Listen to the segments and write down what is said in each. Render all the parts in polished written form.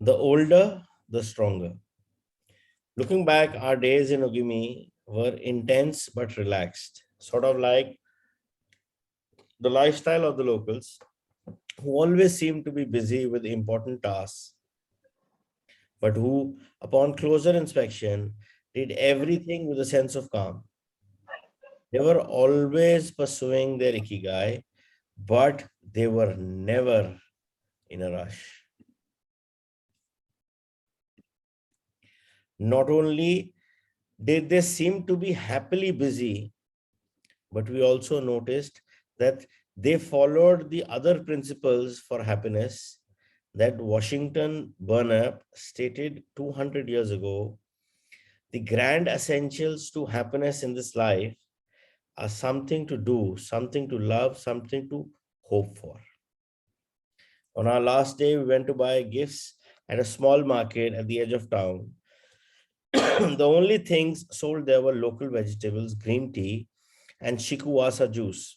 The older, the stronger. Looking back, our days in Ogimi were intense but relaxed, sort of like the lifestyle of the locals, who always seemed to be busy with important tasks, but who, upon closer inspection, did everything with a sense of calm. They were always pursuing their ikigai, but they were never in a rush. Not only did they seem to be happily busy, but we also noticed that they followed the other principles for happiness that Washington Burnap stated 200 years ago. The grand essentials to happiness in this life are something to do, something to love, something to hope for. On our last day, we went to buy gifts at a small market at the edge of town. The only things sold there were local vegetables, green tea, and shikuwasa juice,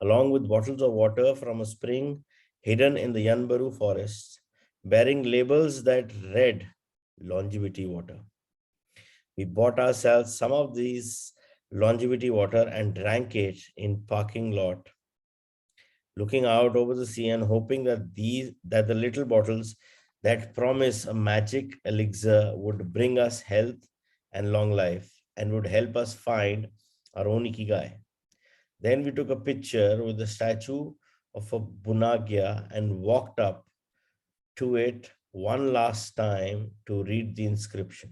along with bottles of water from a spring hidden in the Yanbaru forest, bearing labels that read longevity water. We bought ourselves some of these longevity water and drank it in parking lot, looking out over the sea and hoping that the little bottles that promise a magic elixir would bring us health and long life and would help us find our own ikigai. Then we took a picture with the statue of a Bunagya and walked up to it one last time to read the inscription.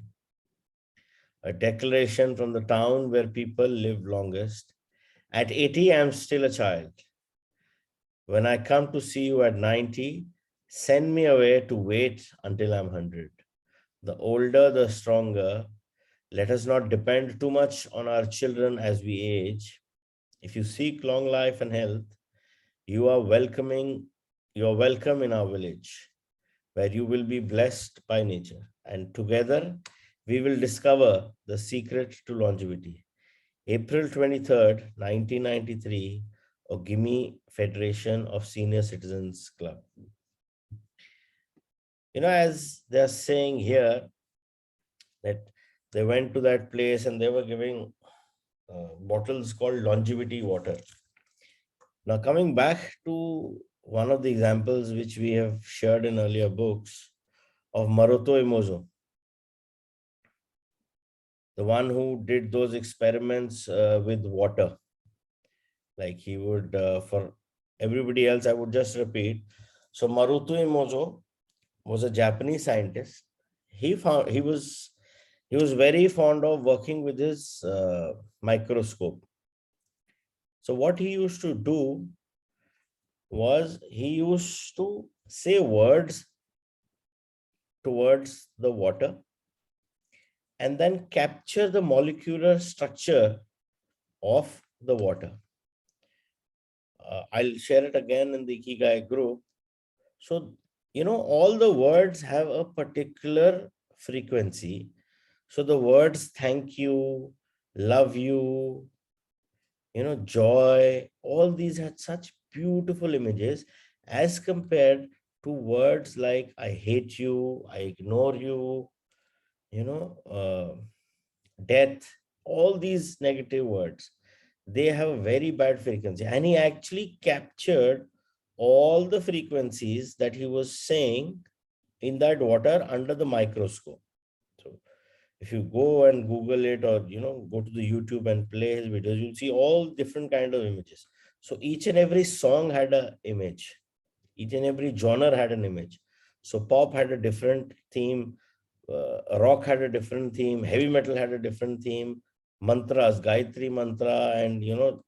A declaration from the town where people live longest. At 80, I'm still a child. When I come to see you at 90, send me away to wait until I'm 100. The older, the stronger. Let us not depend too much on our children as we age. If you seek long life and health, you are welcome in our village, where you will be blessed by nature. And together, we will discover the secret to longevity. April 23rd, 1993, Ogimi Federation of Senior Citizens Club. As they're saying here, that they went to that place and they were giving bottles called longevity water. Now, coming back to one of the examples which we have shared in earlier books of Maruto Emozo, the one who did those experiments with water. Like he would, for everybody else, I would just repeat. So Maruto Emozo was a Japanese scientist. He was very fond of working with his microscope. So what he used to do was he used to say words towards the water and then capture the molecular structure of the water. I'll share it again in the IKIGAI group. So, all the words have a particular frequency. So the words thank you, love you, joy, all these had such beautiful images as compared to words like I hate you, I ignore you, death, all these negative words. They have a very bad frequency. And he actually captured all the frequencies that he was saying in that water under the microscope. So if you go and Google it or go to the YouTube and play his videos, you'll see all different kind of images. So each and every song had an image. Each and every genre had an image. So pop had a different theme, rock had a different theme, heavy metal had a different theme, mantras, Gayatri mantra, and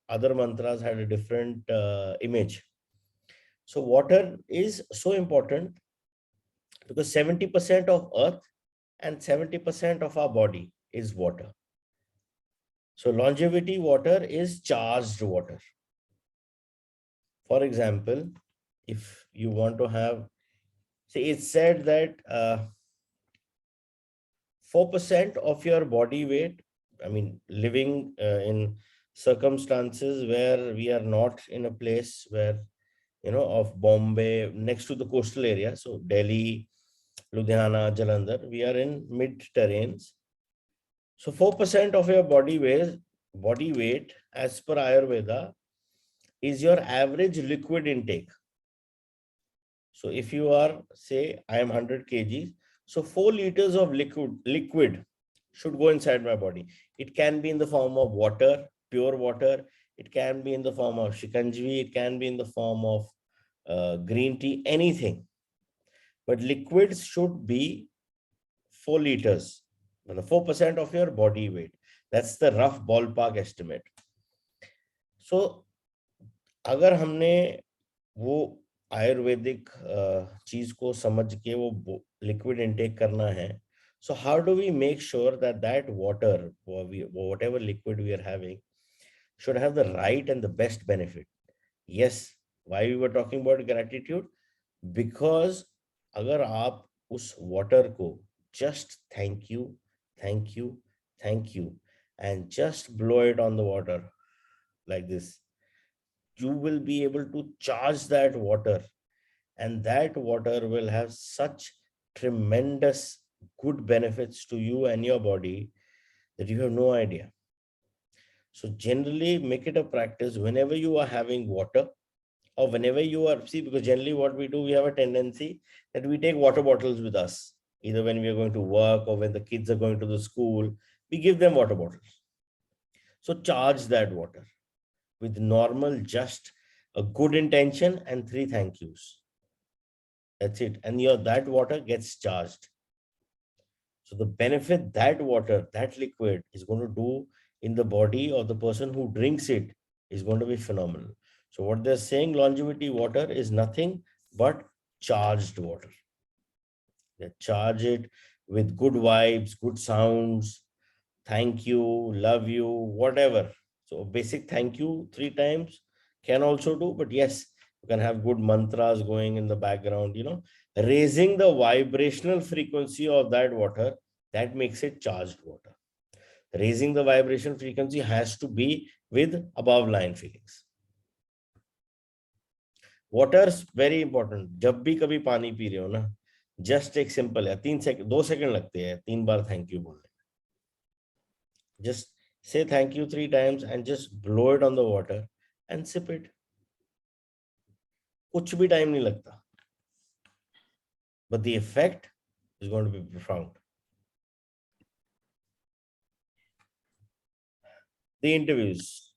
other mantras had a different image. So water is so important because 70% of earth and 70% of our body is water. So longevity water is charged water. For example, if you want to have, see, it's said that 4% of your body weight, I mean, living in circumstances where we are not in a place where, of Bombay, next to the coastal area, so Delhi, Ludhiana, Jalandhar, we are in mid terrains. So 4% of your body weight as per Ayurveda is your average liquid intake. So if you are, say, I am 100 kgs, so 4 liters of liquid should go inside my body. It can be in the form of water, pure water. It can be in the form of shikanji. It can be in the form of green tea, anything. But liquids should be 4 liters, 4% of your body weight. That's the rough ballpark estimate. So अगर हमने वो आयुर्वेदिक चीज को समझ के वो liquid intake करना है, so how do we make sure that that water, whatever liquid we are having, should have the right and the best benefit? Yes, why we were talking about gratitude? Because अगर आप उस water को just thank you, thank you, thank you, and just blow it on the water like this, you will be able to charge that water, and that water will have such tremendous good benefits to you and your body that you have no idea. So generally make it a practice whenever you are having water, or whenever you are, see, because generally what we do, we have a tendency that we take water bottles with us, either when we are going to work or when the kids are going to the school, we give them water bottles. So charge that water with normal, just a good intention and 3 thank yous. That's it. And that water gets charged. So the benefit that water, that liquid is going to do in the body of the person who drinks it is going to be phenomenal. So what they're saying, longevity water is nothing but charged water. They charge it with good vibes, good sounds, thank you, love you, whatever. So basic thank you 3 times can also do, but yes, you can have good mantras going in the background, raising the vibrational frequency of that water, that makes it charged water. Raising the vibration frequency has to be with above line feelings. Water very important. जब भी कभी पानी P रहे हो ना, just एक simple है, 2 second लगते हैं 3 बार thank you बोलने. Just say thank you 3 times and just blow it on the water and sip it. कुछ भी time नहीं लगता. But the effect is going to be profound. The interviews.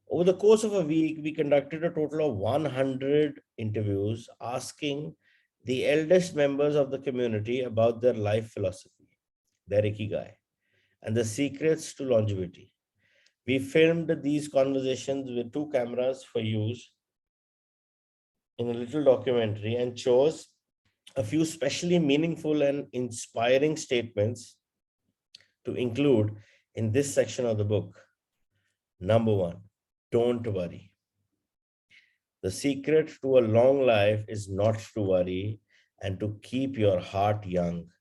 Over the course of a week, we conducted a total of 100 interviews asking the eldest members of the community about their life philosophy, their IKIGAI, and the secrets to longevity. We filmed these conversations with 2 cameras for use in a little documentary and chose a few specially meaningful and inspiring statements to include in this section of the book. Number 1, don't worry. The secret to a long life is not to worry and to keep your heart young.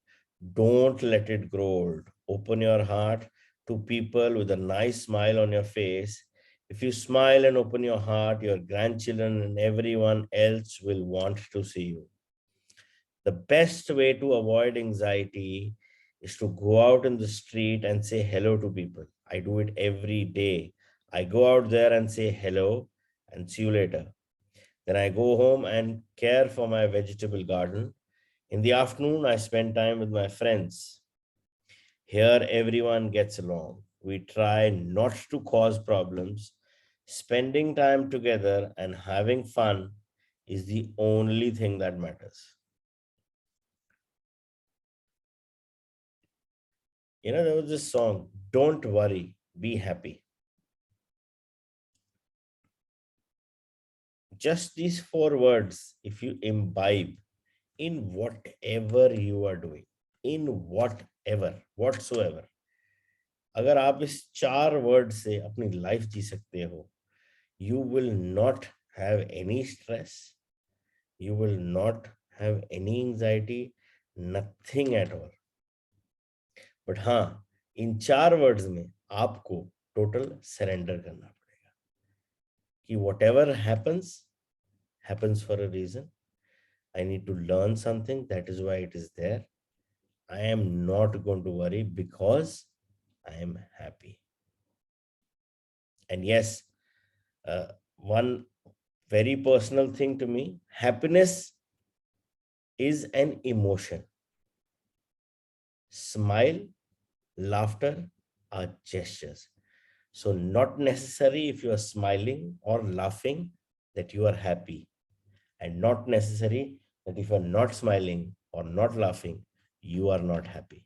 Don't let it grow old. Open your heart to people with a nice smile on your face. If you smile and open your heart, your grandchildren and everyone else will want to see you. The best way to avoid anxiety is to go out in the street and say hello to people. I do it every day. I go out there and say hello and see you later. Then I go home and care for my vegetable garden. In the afternoon, I spend time with my friends. Here, everyone gets along. We try not to cause problems. Spending time together and having fun is the only thing that matters. There was this song, Don't Worry, Be Happy. Just these 4 words, if you imbibe in whatever you are doing, in whatsoever, अगर आप इस 4 word से अपनी life जी सकते हो, you will not have any stress, you will not have any anxiety, nothing at all. But हाँ, इन 4 words में आपको टोटल सरेंडर करना पड़ेगा कि whatever happens for a reason, I need to learn something. That is why it is there. I am not going to worry because I am happy. And yes, one very personal thing to me, happiness is an emotion. Smile, laughter are gestures. So, not necessary if you are smiling or laughing that you are happy, and not necessary that if you are not smiling or not laughing, you are not happy.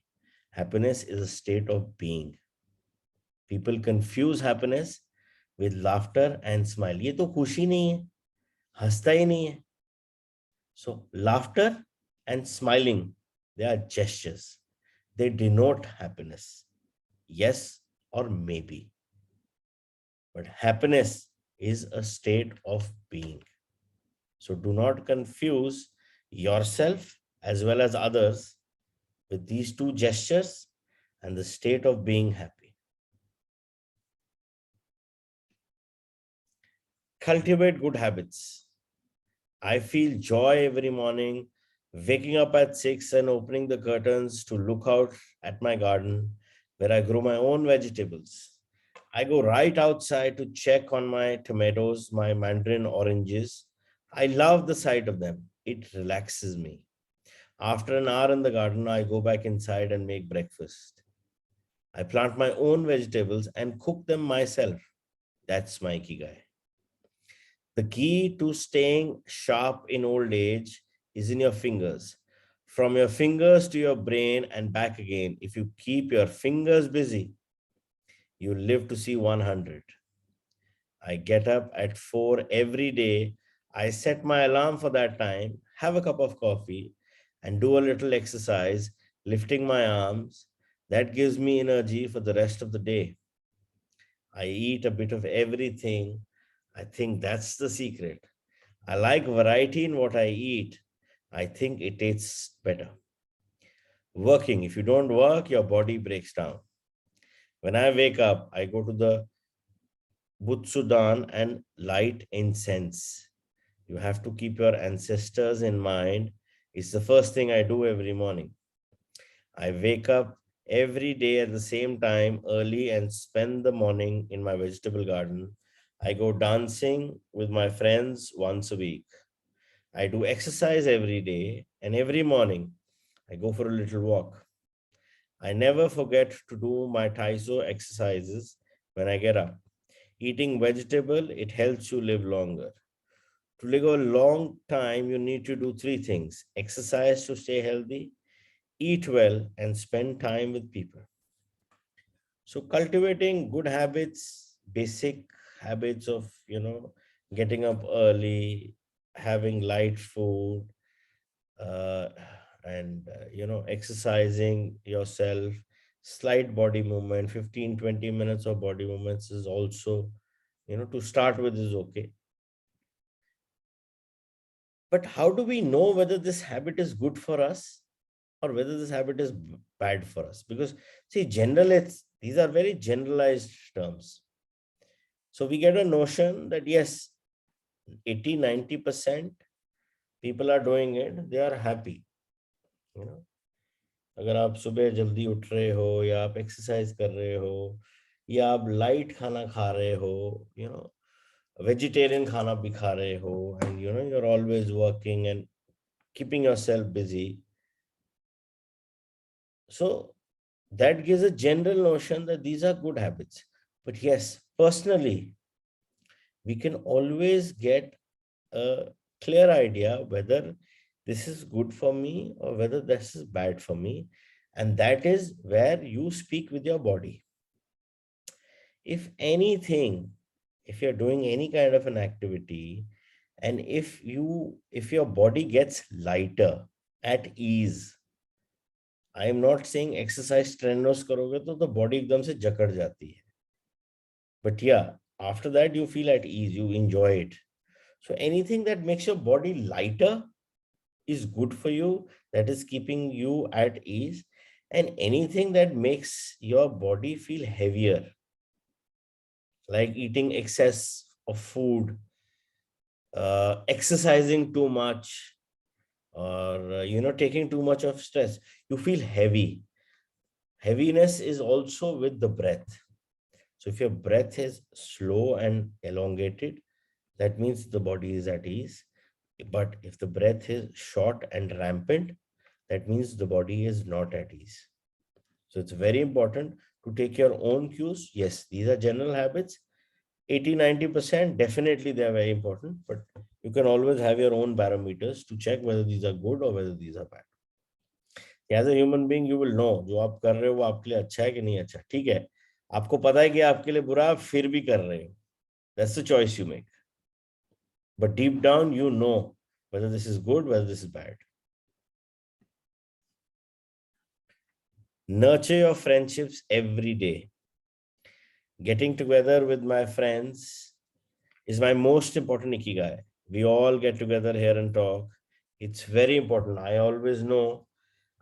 Happiness is a state of being. People confuse happiness with laughter and smile. ये तो खुशी नहीं है, हंसता ही नहीं है. So laughter and smiling, they are gestures. They denote happiness. Yes or maybe. But happiness is a state of being. So do not confuse yourself as well as others with these two gestures and the state of being happy. Cultivate good habits. I feel joy every morning, waking up at 6 and opening the curtains to look out at my garden where I grow my own vegetables. I go right outside to check on my tomatoes, my mandarin oranges. I love the sight of them. It relaxes me. After an hour in the garden, I go back inside and make breakfast. I plant my own vegetables and cook them myself. That's my ikigai. The key to staying sharp in old age is in your fingers. From your fingers to your brain and back again. If you keep your fingers busy, you live to see 100. I get up at 4 every day. I set my alarm for that time, have a cup of coffee, and do a little exercise, lifting my arms. That gives me energy for the rest of the day. I eat a bit of everything. I think that's the secret. I like variety in what I eat. I think it tastes better. Working. If you don't work, your body breaks down. When I wake up, I go to the Butsudan and light incense. You have to keep your ancestors in mind. It's the first thing I do every morning. I wake up every day at the same time early and spend the morning in my vegetable garden. I go dancing with my friends once a week. I do exercise every day, and every morning I go for a little walk. I never forget to do my Taiso exercises when I get up. Eating vegetable, it helps you live longer. To live a long time, you need to do three things: exercise to stay healthy, eat well, and spend time with people. So cultivating good habits, basic habits of, getting up early, having light food, uh, and exercising yourself, slight body movement, 15-20 minutes of body movements is also, to start with is okay. But how do we know whether this habit is good for us or whether this habit is bad for us? Because see, these are very generalized terms. So we get a notion that yes, 80-90% people are doing it, they are happy. अगर आप सुबह जल्दी उठ रहे हो या आप exercise कर रहे हो या आप लाइट खाना खा रहे हो, वेजिटेरियन खाना भी खा रहे हो, and you are always working and keeping yourself busy. So that gives a general notion that these are good habits. But yes, personally, we can always get a clear idea whether this is good for me or whether this is bad for me. And that is where you speak with your body. If anything, if you're doing any kind of an activity, and if your body gets lighter, at ease, I am not saying exercise strenuous करोगे तो body एकदम से जकड़ जाती है. But yeah, after that you feel at ease, you enjoy it. So anything that makes your body lighter is good for you, that is keeping you at ease. And anything that makes your body feel heavier, like eating excess of food, exercising too much, or taking too much of stress, you feel heavy. Heaviness is also with the breath. So if your breath is slow and elongated, that means the body is at ease. But if the breath is short and rampant, that means the body is not at ease. So it's very important to take your own cues. Yes, these are general habits. 80-90% definitely they are very important, but you can always have your own barometers to check whether these are good or whether these are bad. As a human being, you will know जो आप कर रहे हो वो आपके लिए अच्छा है कि नहीं अच्छा. ठीक है, आपको पता है कि आपके लिए बुरा, आप फिर भी कर रहे हो. That's the choice you make. But deep down, you know whether this is good, whether this is bad. Nurture your friendships every day. Getting together with my friends is my most important ikigai. We all get together here and talk. It's very important. I always know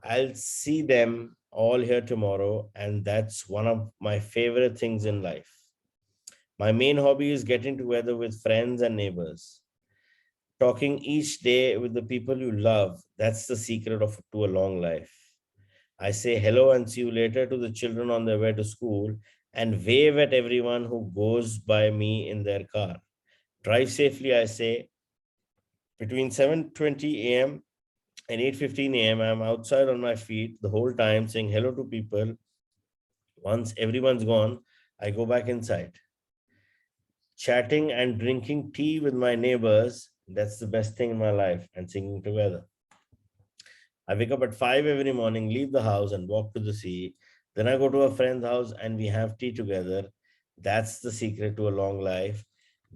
I'll see them all here tomorrow, and that's one of my favorite things in life. My main hobby is getting together with friends and neighbors. Talking each day with the people you love, that's the secret of to a long life. I say hello and see you later to the children on their way to school and wave at everyone who goes by me in their car. Drive safely, I say. Between 7:20 a.m. and 8:15 a.m., I'm outside on my feet the whole time saying hello to people. Once everyone's gone, I go back inside. Chatting and drinking tea with my neighbors, that's the best thing in my life, and singing together. I wake up at 5 every morning, leave the house and walk to the sea. Then I go to a friend's house and we have tea together. That's the secret to a long life,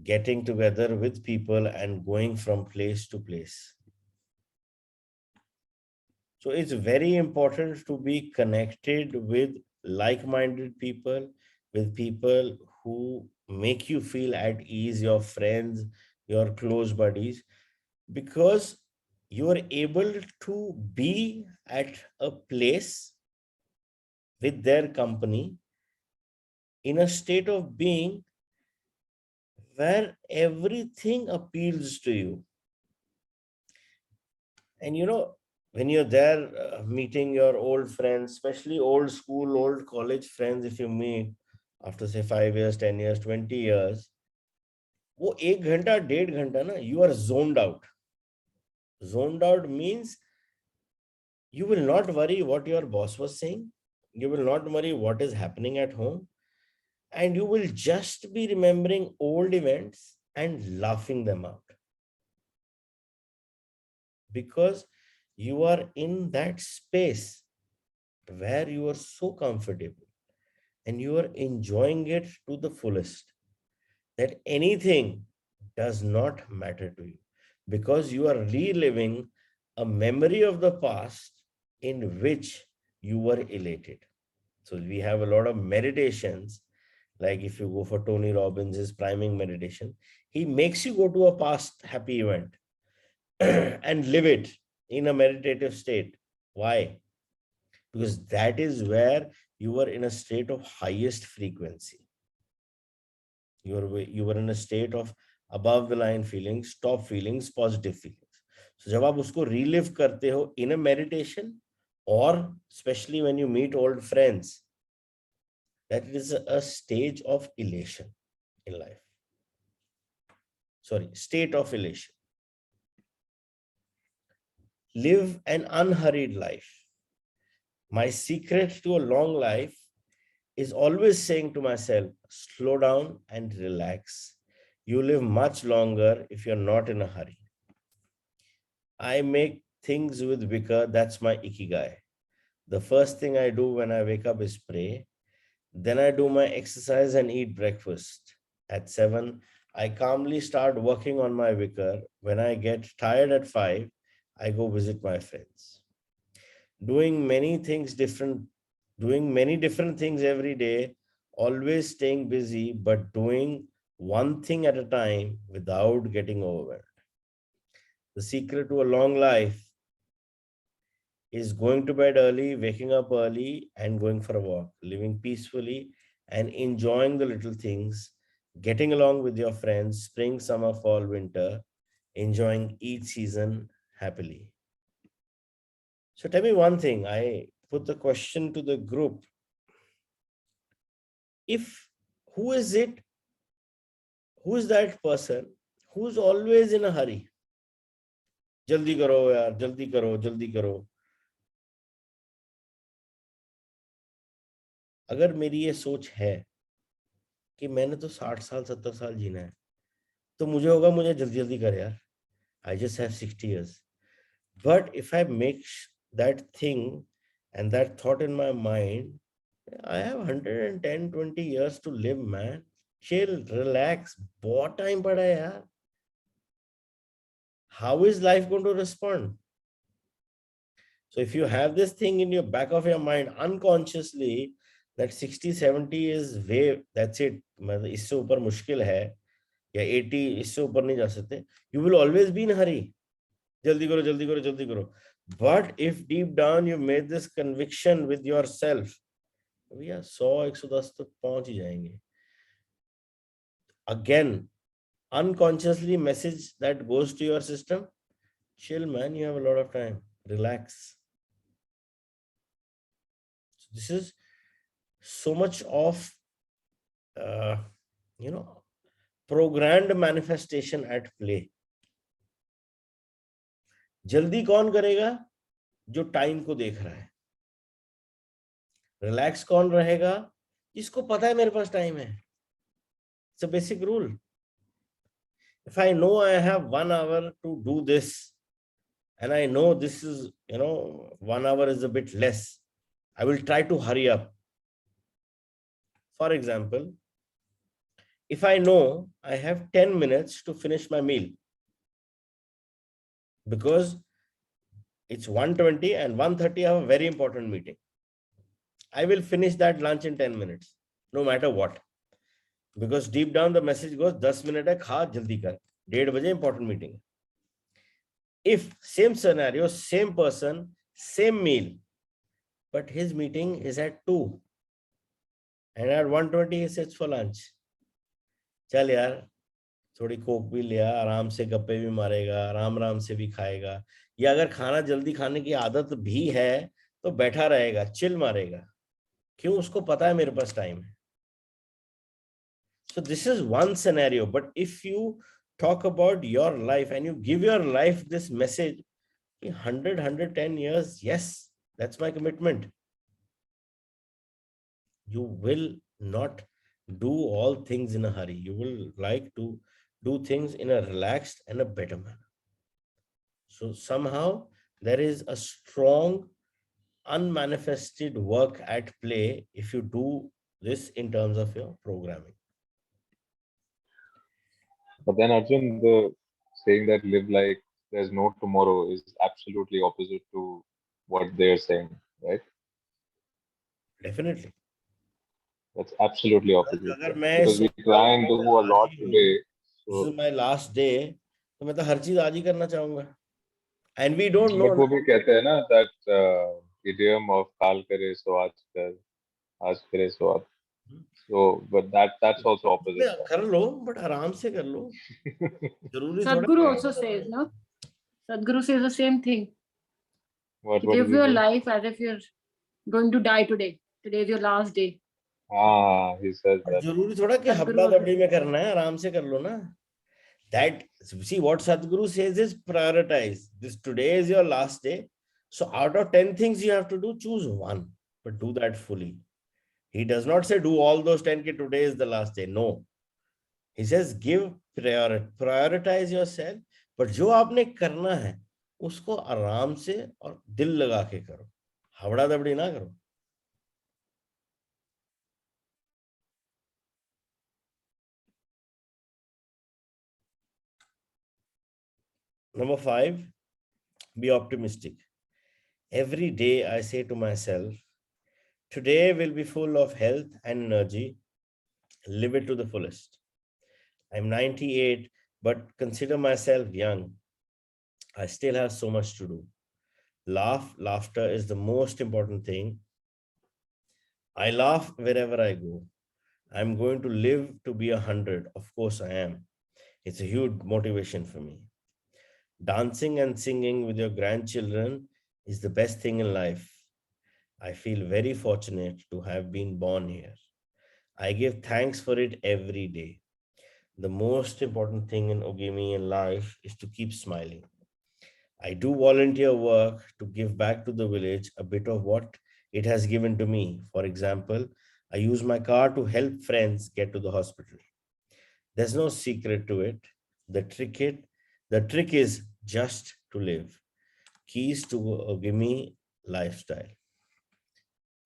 getting together with people and going from place to place. So it's very important to be connected with like minded people, with people who make you feel at ease, your friends, your close buddies, because you are able to be at a place with their company in a state of being where everything appeals to you. And when you're there meeting your old friends, especially old school, old college friends, if you meet after say 5 years, 10 years, 20 years, वो 1 घंटा 1.5 घंटा ना, you are zoned out. Zoned out means you will not worry what your boss was saying. You will not worry what is happening at home. And you will just be remembering old events and laughing them out. Because you are in that space where you are so comfortable and you are enjoying it to the fullest that anything does not matter to you, because you are reliving a memory of the past in which you were elated. So we have a lot of meditations, like if you go for Tony Robbins' priming meditation, he makes you go to a past happy event and live it in a meditative state. Why? Because that is where you were in a state of highest frequency. You were in a state of above the line feelings, top feelings, positive feelings. So जब आप उसको relive करते हो in a meditation, or especially when you meet old friends, that is a stage of elation in life. Sorry, state of elation. Live an unhurried life. My secret to a long life is always saying to myself, slow down and relax. You live much longer if you're not in a hurry. I make things with vigor. That's my ikigai. The first thing I do when I wake up is pray. Then I do my exercise and eat breakfast. At 7, I calmly start working on my vigor. When I get tired at 5, I go visit my friends. Doing many things different, doing many different things every day, always staying busy, but doing one thing at a time without getting overwhelmed. The secret to a long life is going to bed early, waking up early, and going for a walk, living peacefully and enjoying the little things, getting along with your friends, spring, summer, fall, winter, enjoying each season happily. So tell me one thing. I put the question to the group. Who is it? Who is that person who's always in a hurry? जल्दी करो यार, जल्दी करो, जल्दी करो. अगर मेरी ये सोच है कि मैंने तो 60 साल 70 साल जीना है, तो मुझे होगा मुझे जल्दी जल्दी कर यार. I just have 60 years. But if I make that thing and that thought in my mind, I have 110, 20 years to live, man. Chill, relax. बहुत time पड़ा है यार. How is life going to respond? So if you have this thing in your back of your mind unconsciously, that 60, 70 is way, that's it. मतलब इससे ऊपर मुश्किल है, या 80 इससे ऊपर नहीं जा सकते. You will always be in a hurry. जल्दी करो, जल्दी करो, जल्दी करो. But if deep down you made this conviction with yourself, भैया 100, 110 तक पहुंच ही जाएंगे. Again, unconsciously message that goes to your system. Chill, man, you have a lot of time. Relax. So this is so much of programmed manifestation at play. जल्दी कौन करेगा? जो time को देख रहा है. रिलैक्स कौन रहेगा? जिसको पता है मेरे पास टाइम है. It's a basic rule. If I know I have 1 hour to do this, and I know this is, 1 hour is a bit less, I will try to hurry up. For example, if I know I have 10 minutes to finish my meal, because it's 1:20 and 1:30 I have a very important meeting, I will finish that lunch in 10 minutes, no matter what. Because deep down the message goes, 10 minutes hai, kha jaldi kar. 1:30 baje important meeting. If same scenario, same person, same meal, but his meeting is at 2 and at 1:20 he sits for lunch. चल यार, थोड़ी Coke भी लिया, आराम से गप्पे भी मारेगा, आराम आराम से भी खाएगा. या अगर खाना जल्दी खाने की आदत भी है तो बैठा रहेगा, चिल मारेगा. क्यों? उसको पता है मेरे पास टाइम है. So this is one scenario. But if you talk about your life and you give your life this message, 100, 110 years, yes, that's my commitment. You will not do all things in a hurry. You will like to do things in a relaxed and a better manner. So somehow there is a strong unmanifested work at play if you do this in terms of your programming. But then Arjun, the saying that live like there's no tomorrow is absolutely opposite to what they're saying, right? Definitely. That's absolutely opposite, अगर right? मैं Because we try and do a lot today. This So, is my last day, तो मैं तो हर चीज आज ही करना चाहूंगा. And we don't know. but वो भी कहते हैं ना that idiom of काल करे सो आज करे सो आज. So, but that's also opposite. कर लो, but आराम से कर लो. जरूरी थोड़ा. Sadhguru also says, no? Sadhguru says the same thing. What Live does he your say? life as if you're going to die today. Today is your last day. Ah, he says that. जरूरी थोड़ा कि हबड़ा दबड़ी में करना है, आराम से कर लो ना. That, see, what Sadhguru says is prioritize. This today is your last day. So out of 10 things you have to do, choose one, but do that fully. He does not say do all those 10 ki today is the last day. No. He says give prioritize yourself, but जो आपने करना है उसको आराम से और दिल लगा के करो. हवड़ा दबड़ी ना करो. Number 5, be optimistic. Every day I say to myself, today will be full of health and energy. Live it to the fullest. I'm 98, but consider myself young. I still have so much to do. Laughter is the most important thing. I laugh wherever I go. I'm going to live to be 100. Of course I am. It's a huge motivation for me. Dancing and singing with your grandchildren is the best thing in life. I feel very fortunate to have been born here. I give thanks for it every day. The most important thing in Ogimi in life is to keep smiling. I do volunteer work to give back to the village a bit of what it has given to me. For example, I use my car to help friends get to the hospital. There's no secret to it. The trick it the trick is just to live. Keys to Ogimi lifestyle.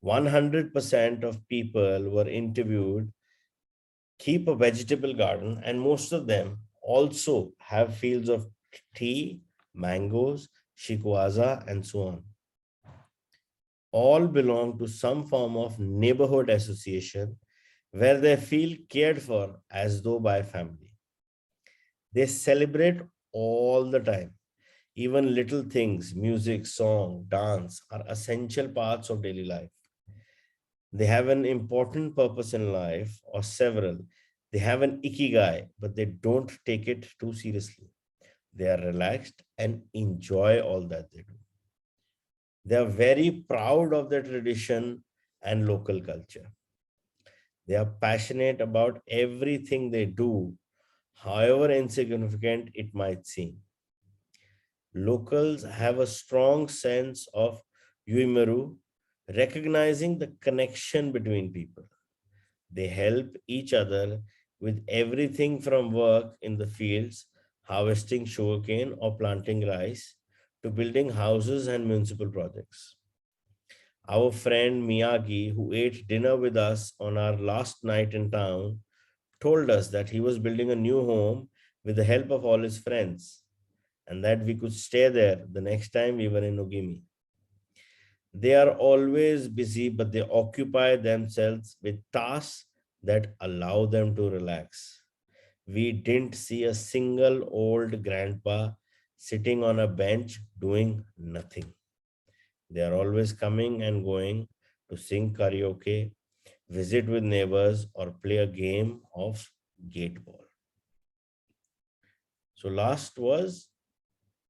100% of people were interviewed keep a vegetable garden, and most of them also have fields of tea, mangoes, shikwaza, and so on. All belong to some form of neighborhood association where they feel cared for as though by family. They celebrate all the time. Even little things, music, song, dance, are essential parts of daily life. They have an important purpose in life, or several. They have an ikigai, but they don't take it too seriously. They are relaxed and enjoy all that they do. They are very proud of their tradition and local culture. They are passionate about everything they do, however insignificant it might seem. Locals have a strong sense of yuimaru, recognizing the connection between people. They help each other with everything from work in the fields, harvesting sugarcane or planting rice, to building houses and municipal projects. Our friend Miyagi, who ate dinner with us on our last night in town, told us that he was building a new home with the help of all his friends and that we could stay there the next time we were in Ogimi. They are always busy, but they occupy themselves with tasks that allow them to relax. We didn't see a single old grandpa sitting on a bench doing nothing. They are always coming and going to sing karaoke, visit with neighbors, or play a game of gate ball. So, last was